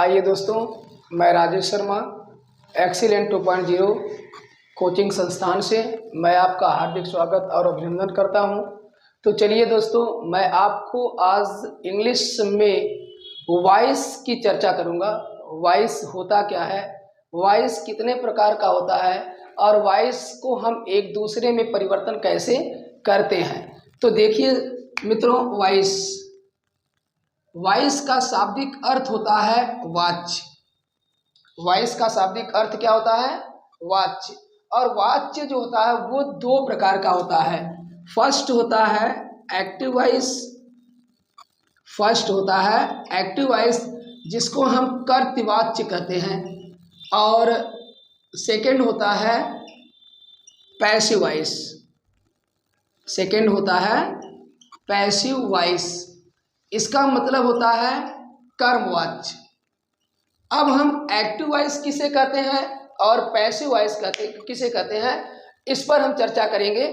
आइए दोस्तों, मैं राजेश शर्मा एक्सीलेंट 2.0 कोचिंग संस्थान से मैं आपका हार्दिक स्वागत और अभिनंदन करता हूं। तो चलिए दोस्तों, मैं आपको आज इंग्लिश में वॉइस की चर्चा करूंगा। वॉइस होता क्या है, वॉइस कितने प्रकार का होता है और वॉइस को हम एक दूसरे में परिवर्तन कैसे करते हैं। तो देखिए मित्रों, वॉइस का शाब्दिक अर्थ होता है वाच्य। वॉइस का शाब्दिक अर्थ क्या होता है? वाच्य। और वाच्य जो होता है वो दो प्रकार का होता है। फर्स्ट होता है एक्टिव वॉइस, जिसको हम कर्तवाच्य कहते हैं, और सेकंड होता है पैसिव वॉइस। इसका मतलब होता है कर्मवाच्य। अब हम एक्टिव वॉइस किसे कहते हैं और पैसिव वॉइस किसे कहते हैं, इस पर हम चर्चा करेंगे।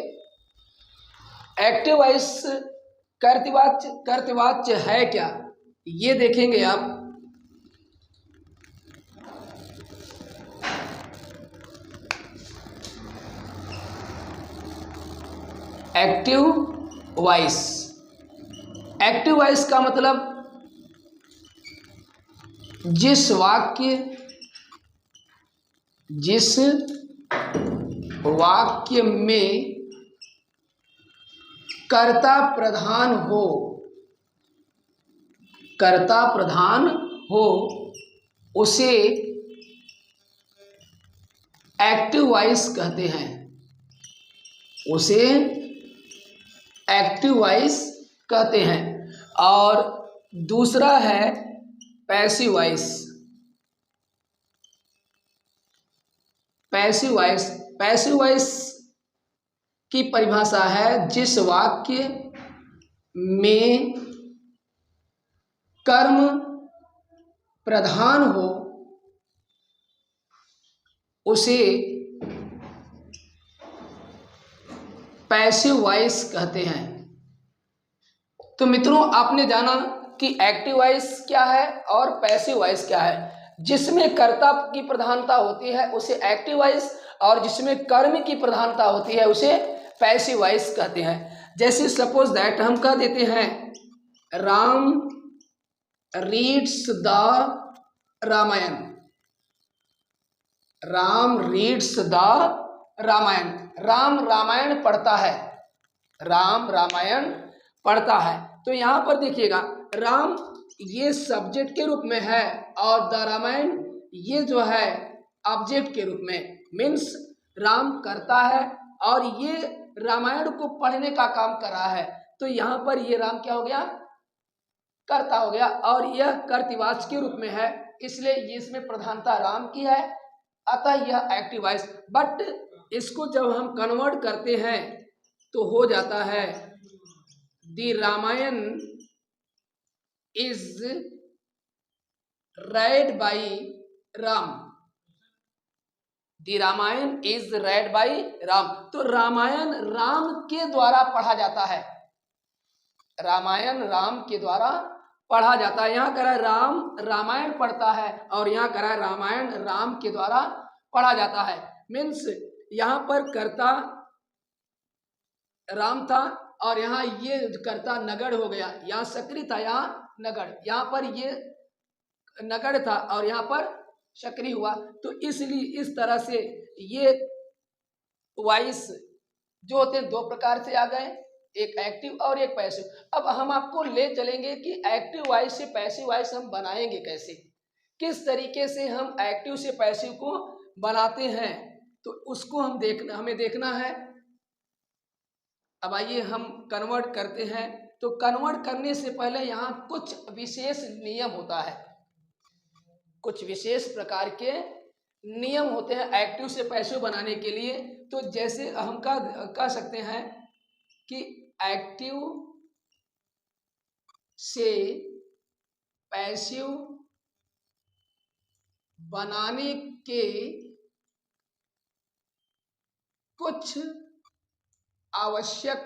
एक्टिव वॉइस कर्तवाच्य है क्या, ये देखेंगे आप। एक्टिव वॉइस का मतलब जिस वाक्य में कर्ता प्रधान हो उसे एक्टिव वॉइस कहते हैं। और दूसरा है पैसिव वॉइस की परिभाषा है जिस वाक्य में कर्म प्रधान हो उसे पैसिव वॉइस कहते हैं। तो मित्रों, आपने जाना कि एक्टिव वॉइस क्या है और पैसिव वॉइस क्या है। जिसमें कर्ता की प्रधानता होती है उसे एक्टिव वॉइस, और जिसमें कर्म की प्रधानता होती है उसे पैसिव वॉइस कहते हैं। जैसे सपोज दैट हम कह देते हैं राम रीड्स द रामायण। राम रामायण पढ़ता है। तो यहाँ पर देखिएगा, राम ये सब्जेक्ट के रूप में है और द रामायण ये जो है ऑब्जेक्ट के रूप में। मीन्स राम करता है और ये रामायण को पढ़ने का काम कर रहा है। तो यहाँ पर ये राम क्या हो गया? कर्ता हो गया, और यह कर्तवाच्य के रूप में है, इसलिए इसमें प्रधानता राम की है, अतः यह एक्टिव वॉइस। बट इसको जब हम कन्वर्ट करते हैं तो हो जाता है the Ramayana is read by Ram. The Ramayana is read by Ram. तो रामायण राम के द्वारा पढ़ा जाता है। यहाँ कह रहा है राम रामायण पढ़ता है, और यहाँ कह रहा है रामायण राम के द्वारा पढ़ा जाता है। मीन्स यहाँ पर कर्ता राम था और यहाँ ये कर्ता नगढ़ हो गया। यहाँ सकरी था, यहाँ नगढ़, यहाँ पर ये नगढ़ था और यहाँ पर सकरी हुआ। तो इसलिए इस तरह से ये वॉइस जो होते हैं दो प्रकार से आ गए, एक एक्टिव और एक पैसिव। अब हम आपको ले चलेंगे कि एक्टिव वॉइस से पैसिव वॉइस हम बनाएंगे कैसे, किस तरीके से हम एक्टिव से पैसिव को बनाते हैं, तो उसको हमें देखना है। अब आइए हम कन्वर्ट करते हैं। तो कन्वर्ट करने से पहले यहाँ कुछ विशेष नियम होता है, कुछ विशेष प्रकार के नियम होते हैं एक्टिव से पैसिव बनाने के लिए। तो जैसे हम कह सकते हैं कि एक्टिव से पैसिव बनाने के कुछ आवश्यक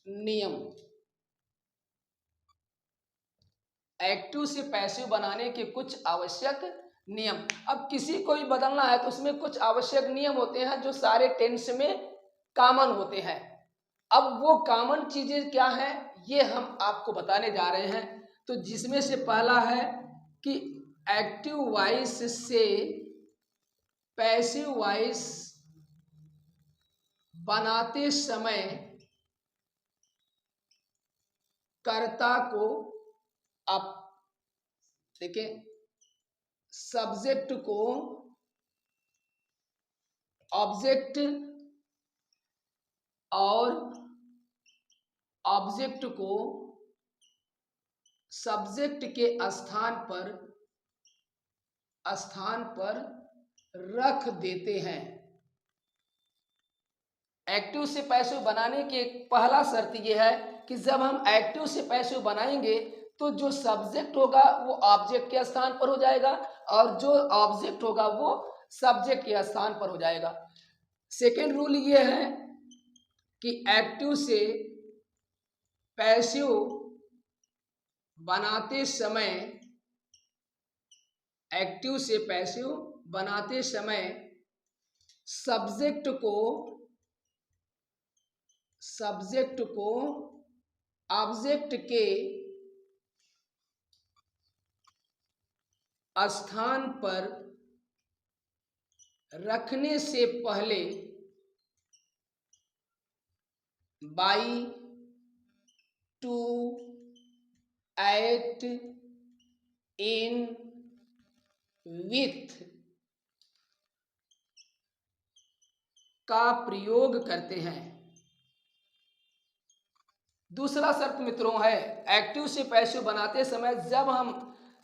नियम। एक्टिव से पैसिव बनाने के कुछ आवश्यक नियम। अब किसी को भी बदलना है तो उसमें कुछ आवश्यक नियम होते हैं जो सारे टेंस में कॉमन होते हैं। अब वो कॉमन चीजें क्या हैं ये हम आपको बताने जा रहे हैं। तो जिसमें से पहला है कि एक्टिव वॉइस से पैसिव वॉइस बनाते समय कर्ता को आप देखें, सब्जेक्ट को ऑब्जेक्ट और ऑब्जेक्ट को सब्जेक्ट के स्थान पर रख देते हैं। एक्टिव से पैसिव बनाने की पहला शर्त यह है कि जब हम एक्टिव से पैसिव बनाएंगे तो जो सब्जेक्ट होगा वो ऑब्जेक्ट के स्थान पर हो जाएगा और जो ऑब्जेक्ट होगा वो सब्जेक्ट के स्थान पर हो जाएगा। सेकेंड रूल ये है कि एक्टिव से पैसिव बनाते समय सब्जेक्ट को ऑब्जेक्ट के स्थान पर रखने से पहले by to act in with का प्रयोग करते हैं। दूसरा शर्त मित्रों है एक्टिव से पैसिव बनाते समय जब हम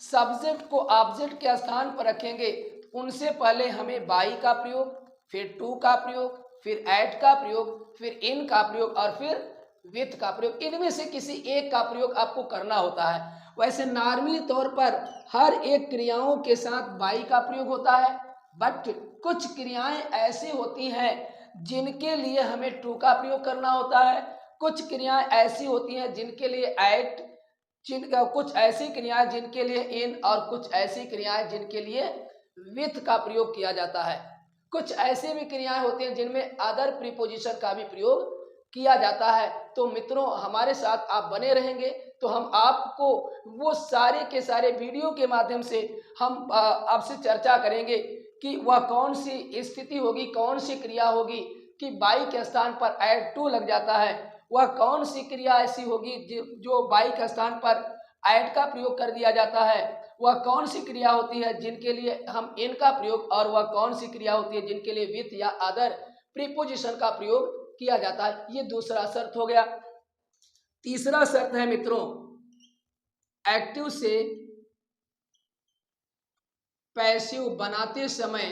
सब्जेक्ट को ऑब्जेक्ट के स्थान पर रखेंगे उनसे पहले हमें बाई का प्रयोग, फिर टू का प्रयोग, फिर एट का प्रयोग, फिर इन का प्रयोग और फिर विथ का प्रयोग, इनमें से किसी एक का प्रयोग आपको करना होता है। वैसे नॉर्मली तौर पर हर एक क्रियाओं के साथ बाई का प्रयोग होता है, बट कुछ क्रियाएं ऐसी होती हैं जिनके लिए हमें टू का प्रयोग करना होता है, कुछ क्रियाएं ऐसी होती हैं जिनके लिए एट, कुछ ऐसी क्रियाएं जिनके लिए इन और कुछ ऐसी क्रियाएं जिनके लिए विथ का प्रयोग किया जाता है। कुछ ऐसे भी क्रियाएं होती हैं जिनमें अदर प्रीपोजिशन का भी प्रयोग किया जाता है। तो मित्रों हमारे साथ आप बने रहेंगे तो हम आपको वो सारे के सारे वीडियो के माध्यम से हम आपसे चर्चा करेंगे कि वह कौन सी स्थिति होगी, कौन सी क्रिया होगी कि बाई के स्थान पर एड टू लग जाता है, वह कौन सी क्रिया ऐसी होगी जो बाई के स्थान पर एड का प्रयोग कर दिया जाता है, वह कौन सी क्रिया होती है जिनके लिए हम इन का प्रयोग, और वह कौन सी क्रिया होती है जिनके लिए विथ या अदर प्रीपोजिशन का प्रयोग किया जाता है। ये दूसरा शर्त हो गया। तीसरा शर्त है मित्रों एक्टिव से पैसिव बनाते समय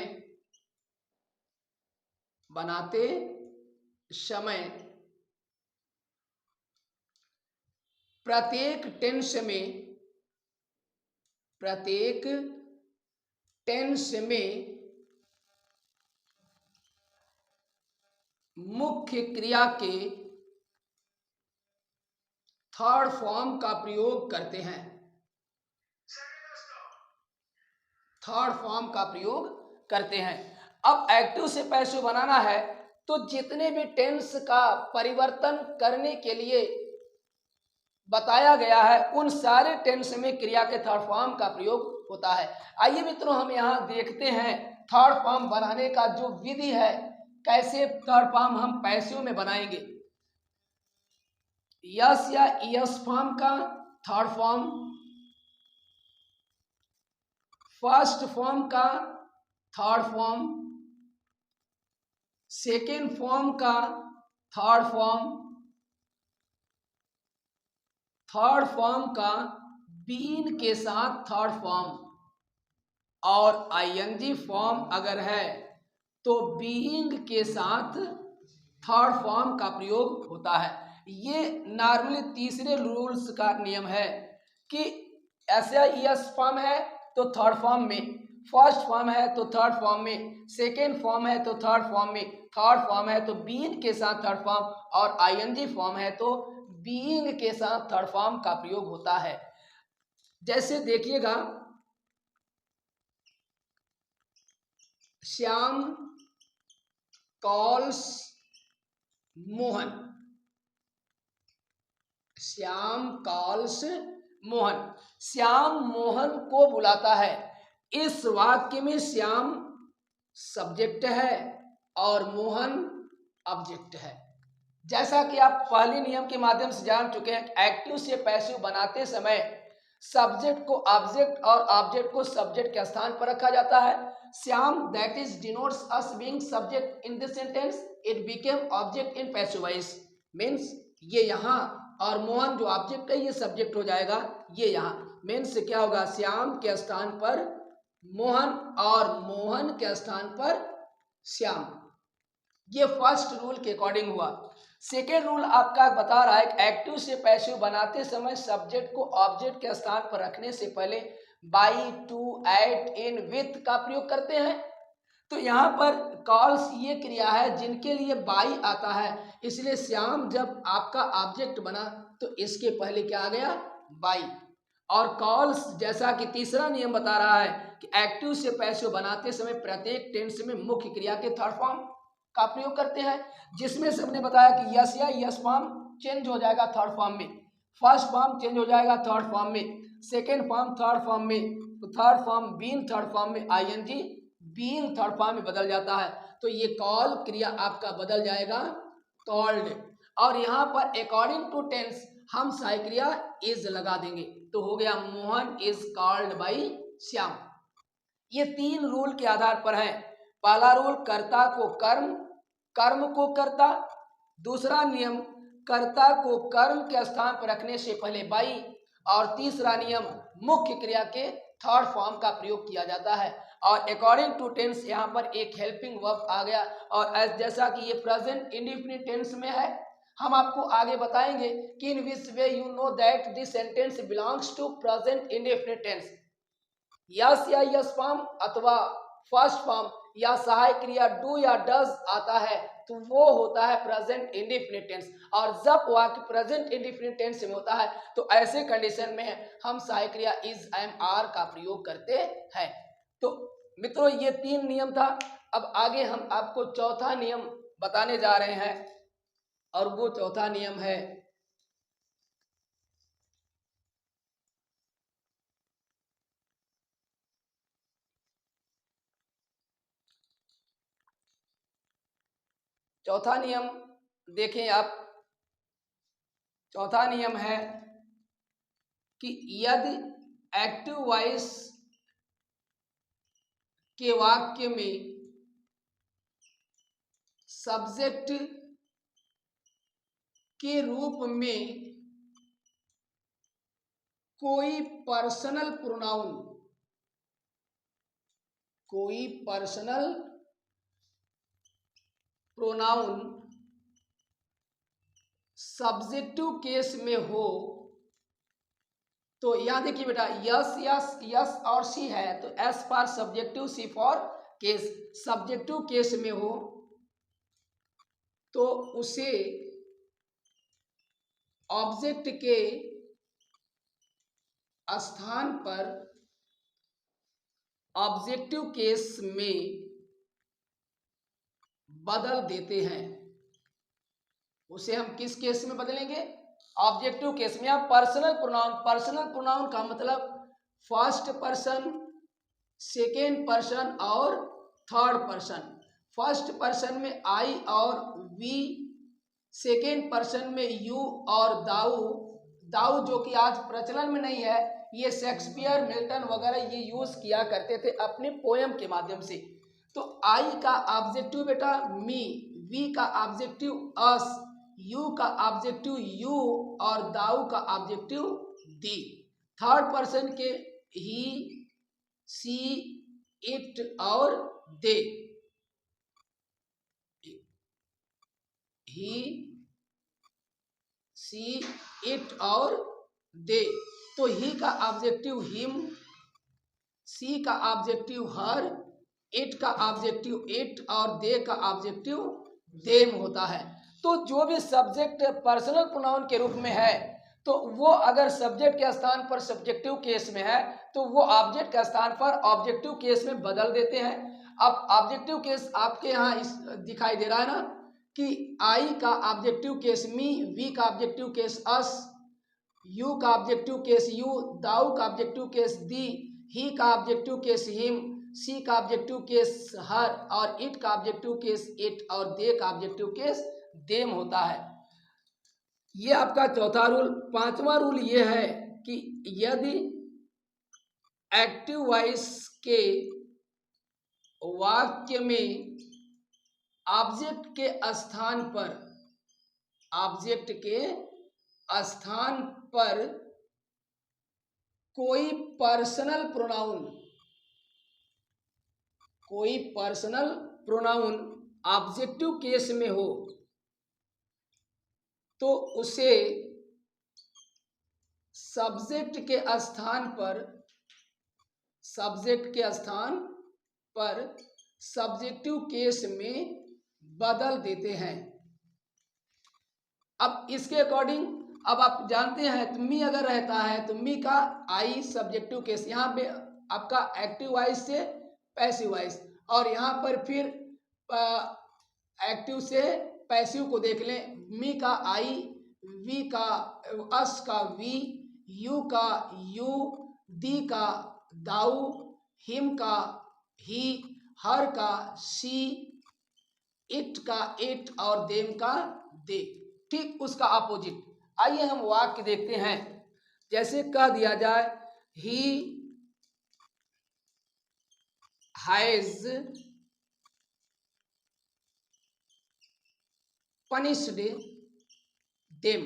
प्रत्येक टेंस में मुख्य क्रिया के थर्ड फॉर्म का प्रयोग करते हैं। थर्ड फॉर्म का प्रयोग करते हैं। अब एक्टिव से पैसिव बनाना है तो जितने भी टेंस का परिवर्तन करने के लिए बताया गया है उन सारे टेंस में क्रिया के थर्ड फॉर्म का प्रयोग होता है। आइए मित्रों हम यहाँ देखते हैं थर्ड फॉर्म बनाने का जो विधि है, कैसे थर्ड फॉर्म हम पैसिव में बनाएंगे। यस या यस फॉर्म का थर्ड फॉर्म, फर्स्ट फॉर्म का थर्ड फॉर्म, सेकेंड फॉर्म का थर्ड फॉर्म, थर्ड फॉर्म का बीन के साथ थर्ड फॉर्म, और आईएनजी फॉर्म अगर है तो बीइंग के साथ थर्ड फॉर्म का प्रयोग होता है। ये नॉर्मली तीसरे रूल्स का नियम है कि ऐसा यस फॉर्म है तो थर्ड फॉर्म में, फर्स्ट फॉर्म है तो थर्ड फॉर्म में, सेकेंड फॉर्म है तो थर्ड फॉर्म में, थर्ड फॉर्म है तो बीन के साथ थर्ड फॉर्म, और आईएनजी फॉर्म है तो बीइंग के साथ थर्ड फॉर्म का प्रयोग होता है। जैसे देखिएगा, श्याम कॉल्स मोहन, श्याम कॉल्स मोहन, श्याम मोहन को बुलाता है। इस वाक्य में श्याम सब्जेक्ट है और मोहन ऑब्जेक्ट है। जैसा कि आप पहले नियम के माध्यम से जान चुके हैं, एक्टिव से पैसिव बनाते समय सब्जेक्ट को ऑब्जेक्ट और ऑब्जेक्ट को सब्जेक्ट के स्थान पर रखा जाता है। Shyam that is denotes us being subject in this sentence, it became object in passive voice, means ये यहाँ, और मोहन जो ऑब्जेक्ट है ये सब्जेक्ट हो जाएगा ये यहाँ। मीन्स क्या होगा, श्याम के स्थान पर मोहन और मोहन के स्थान पर श्याम। ये फर्स्ट रूल के अकॉर्डिंग हुआ। सेकेंड रूल आपका बता रहा है कि एक्टिव से पैसिव बनाते समय सब्जेक्ट को ऑब्जेक्ट के स्थान पर रखने से पहले by, to, at, in, with का प्रयोग करते हैं। तो यहाँ पर कॉल्स ये क्रिया है जिनके लिए बाई आता है, इसलिए श्याम जब आपका ऑब्जेक्ट बना तो इसके पहले क्या आ गया, बाई। और कॉल्स जैसा कि तीसरा नियम बता रहा है कि एक्टिव से पैसिव बनाते समय प्रत्येक टेंस में मुख्य क्रिया के थर्ड फॉर्म का प्रयोग करते हैं, जिसमें से हमने बताया कि यस या यस फॉर्म चेंज हो जाएगा थर्ड फॉर्म में, फर्स्ट फॉर्म चेंज हो जाएगा थर्ड फॉर्म में, सेकेंड फॉर्म थर्ड फॉर्म में, तो third form being third form में, आईएनजी बीइंग थर्ड फॉर्म में बदल जाता है। तो ये कॉल क्रिया आपका बदल जाएगा कॉल्ड। और यहाँ पर अकॉर्डिंग टू टेंस हम सहाय क्रिया इज लगा देंगे, तो हो गया Mohan is called by Shyam. ये तीन रूल के आधार पर है। पहला रूल कर्ता को कर्म, कर्म को कर्ता। दूसरा नियम कर्ता को कर्म के स्थान पर रखने से पहले बाई। और तीसरा नियम मुख्य क्रिया के थर्ड फॉर्म का प्रयोग किया जाता है। और अकॉर्डिंग टू टेंस यहाँ पर एक हेल्पिंग वर्ब आ गया, और जैसा कि ये प्रेजेंट इंडेफिनिट टेंस में है, हम आपको आगे बताएंगे कि in which way you know that this sentence belongs to present indefinite tense. S या यस फॉर्म अथवा फर्स्ट फॉर्म या सहायक क्रिया डू या डज आता है तो वो होता है प्रेजेंट इंडेफिनिट टेंस। और जब वाक्य प्रेजेंट इंडेफिनिट टेंस में होता है तो ऐसे कंडीशन में हम सहायक क्रिया इज, एम, आर का प्रयोग करते हैं। तो मित्रों ये तीन नियम था। अब आगे हम आपको चौथा नियम बताने जा रहे हैं, और वो चौथा नियम है चौथा नियम। देखें आप, चौथा नियम है कि यदि एक्टिव वॉइस के वाक्य में सब्जेक्ट के रूप में कोई पर्सनल प्रोनाउन, कोई पर्सनल प्रोनाउन सब्जेक्टिव केस में हो, तो यहां देखिए बेटा, यस यस यस और सी है तो S for subjective, C for case. Subjective case में हो तो उसे ऑब्जेक्ट के स्थान पर ऑब्जेक्टिव केस में बदल देते हैं। उसे हम किस केस में बदलेंगे, ऑब्जेक्टिव केस में। या पर्सनल प्रोनाउन, पर्सनल प्रोनाउन का मतलब फर्स्ट पर्सन, सेकेंड पर्सन और थर्ड पर्सन। फर्स्ट पर्सन में आई और वी, सेकेंड पर्सन में यू और दाऊ। दाऊ जो कि आज प्रचलन में नहीं है, ये शेक्सपियर, मिल्टन वगैरह ये यूज किया करते थे अपने पोयम के माध्यम से। तो आई का ऑब्जेक्टिव बेटा मी, वी का ऑब्जेक्टिव अस, यू का ऑब्जेक्टिव यू और दाऊ का ऑब्जेक्टिव दी। थर्ड पर्सन के ही, सी, इट और दे। ही, सी, इट और दे। तो ही का ऑब्जेक्टिव हिम, सी का ऑब्जेक्टिव हर, इट का ऑब्जेक्टिव इट और दे का ऑब्जेक्टिव देम होता है। तो जो भी सब्जेक्ट पर्सनल प्रोनाउन के रूप में है तो वो अगर सब्जेक्ट के स्थान पर सब्जेक्टिव केस में है तो वो ऑब्जेक्ट के स्थान पर ऑब्जेक्टिव केस में बदल देते हैं। अब ऑब्जेक्टिव केस आपके यहाँ इस दिखाई दे रहा है ना कि आई का ऑब्जेक्टिव केस मी, वी का ऑब्जेक्टिव केस अस, यू का ऑब्जेक्टिव केस यू, दाऊ का ऑब्जेक्टिव केस दी, ही का ऑब्जेक्टिव केस हिम, सी का ऑब्जेक्टिव केस हर और इट का ऑब्जेक्टिव केस इट और दे का ऑब्जेक्टिव केस देम होता है। ये आपका चौथा रूल। पांचवा रूल ये है कि यदि एक्टिव वॉइस के वाक्य में ऑब्जेक्ट के स्थान पर कोई पर्सनल प्रोनाउन ऑब्जेक्टिव केस में हो तो उसे सब्जेक्ट के स्थान पर सब्जेक्टिव केस में बदल देते हैं। अब इसके अकॉर्डिंग अब आप जानते हैं तो मी अगर रहता है तो मी का आई सब्जेक्टिव केस, यहाँ पे आपका एक्टिव वॉइस से पैसिव वॉइस, और यहाँ पर फिर एक्टिव से पैसिव को देख लें। मी का आई, वी का अस का वी, यू का यू, दी का दाऊ, हिम का ही, हर का सी, इट का इट और देम का दे। ठीक उसका अपोजिट। आइए हम वाक्य देखते हैं। जैसे कह दिया जाए he has punished them,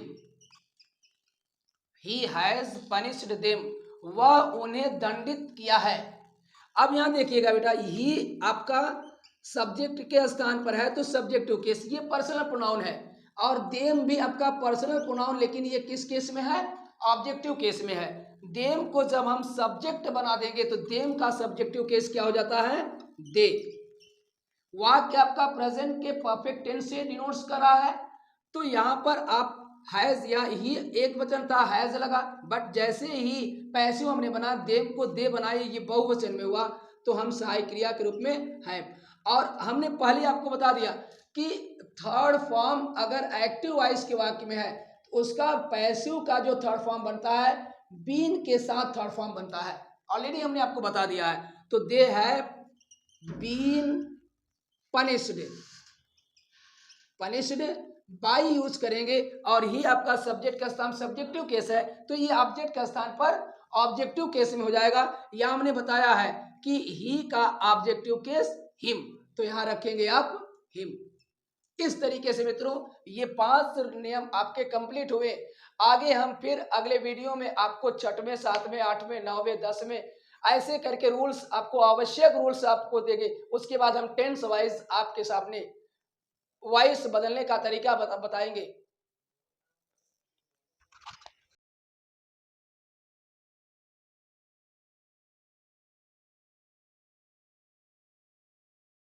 he has punished them, वह उन्हें दंडित किया है। अब यहां देखिएगा बेटा, ही आपका सब्जेक्ट के स्थान पर है तो सब्जेक्टिव केस, ये पर्सनल प्रोनाउन है, और देम भी आपका पर्सनल प्रोनाउन, लेकिन ये किस केस में है? ऑब्जेक्टिव केस में है। देम को जब हम सब्जेक्ट बना देंगे तो देम का सब्जेक्टिव केस क्या हो जाता है? दे। वाक्य आपका प्रेजेंट के परफेक्ट टेंस से डिनोट्स कर रहा है, तो यहाँ पर आप हैज या ही एक वचन था हैज लगा, बट जैसे ही पैसिव हमने बना देम को दे बनाए, ये बहुवचन में हुआ तो हम सहायक क्रिया के रूप में है। और हमने पहले आपको बता दिया कि थर्ड फॉर्म अगर एक्टिव वॉइस के वाक्य में है तो उसका पैसिव का जो थर्ड फॉर्म बनता है बीन के साथ थर्ड फॉर्म बनता है, ऑलरेडी हमने आपको बता दिया है। तो they have been punished by use करेंगे, और ही आपका सब्जेक्ट का स्थान सब्जेक्टिव केस है तो ये ऑब्जेक्ट का स्थान पर ऑब्जेक्टिव केस में हो जाएगा। यहाँ हमने बताया है कि ही का ऑब्जेक्टिव केस हिम, तो यहाँ रखेंगे आप हिम। इस तरीके से मित्रों ये 5 नियम आपके कंप्लीट हुए। आगे हम फिर अगले वीडियो में आपको 6वें 7वें 8वें 9वें 10वें ऐसे करके रूल्स आपको, आवश्यक रूल्स आपको देंगे। उसके बाद हम टेंस वाइज आपके सामने वॉइस बदलने का तरीका बताएंगे।